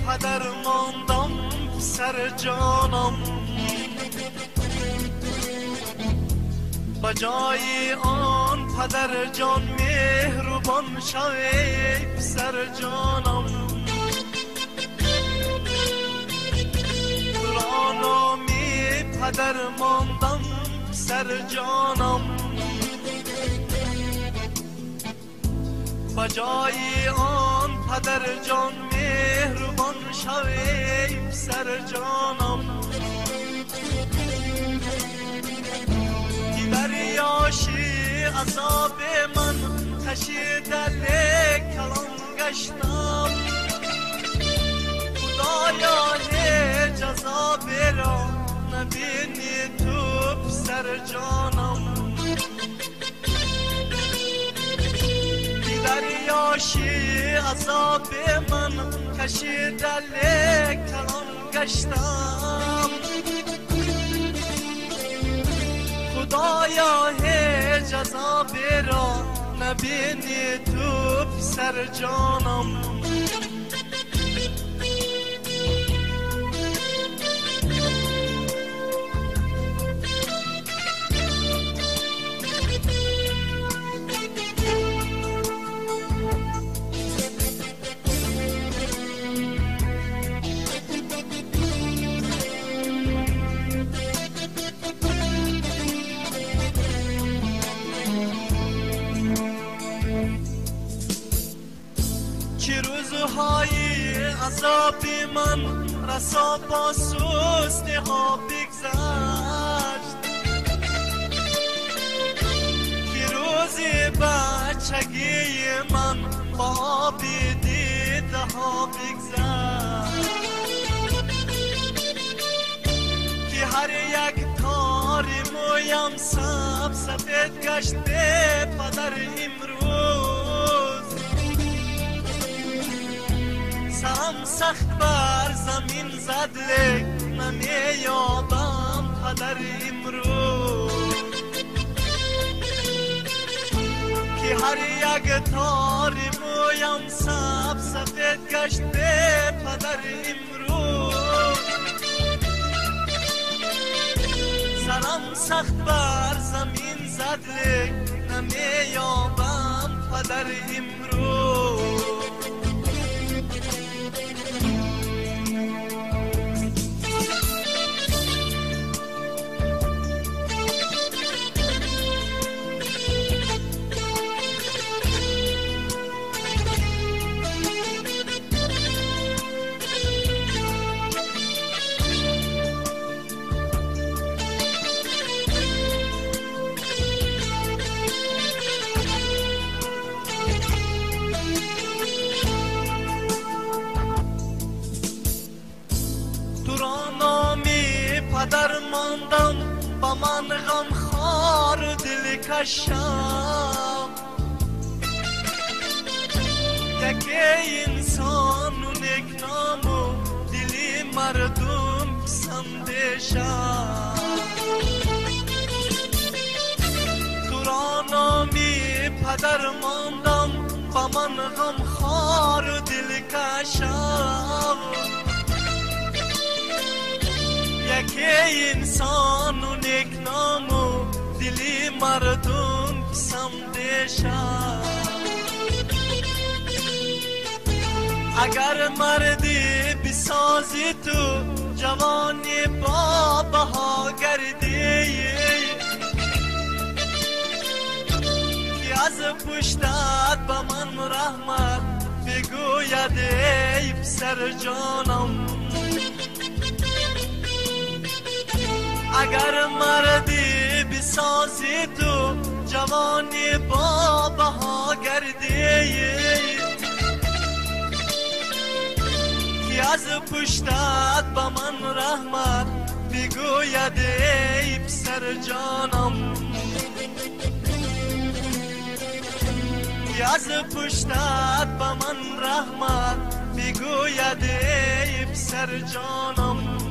پدر ماندم سر جانم، بجای آن پدر جان مهربان شوی سر جانم. تو را نامی پدر ماندم سر جانم، بجای آن پدر جان مهربان شوی سر جانم. کی دریاشی عذاب من کشید دل کلام گشتم، خدایا هیچ عذاب را نبینی تو سر جانم. دریاشی عذاب من کشید دل کلام گشتم، خدایا هیچ عذاب را نبینی تو سر جانم. چه روزهای عذابی من رسا با سستی ها بگذشت، که روزی بچگی من با آبی دیده ها بگذشت، که هر یک تاری مویم سفید گشت به پدر امروز. سرم سخت بر زمین زد لیک نمی یادم پدر امروز، که هر یک تاری مویم سفید گشت به پدر امروز. سرم سخت بر زمین زد لیک نمی یادم پدر امروز. پدر ماندم با من غم خار و دل کشم، یکی انسان و نیک نام و دلی مردم سندشم. تو را نامی پدر ماندم با من غم خار و دل کشم، یکی انسان و نیک نام و دلی مردم سمدشم. اگر مردی بسازی تو جوانی با بها گردی، که از پشتت با من رحمت بگوید ای پسر جانم. اگر مردی بسازی تو جوانی با بها گردی، که از پشتت با من رحمت بگوید ای پسر جانم. که از پشتت با من رحمت بگوید ای پسر جانم.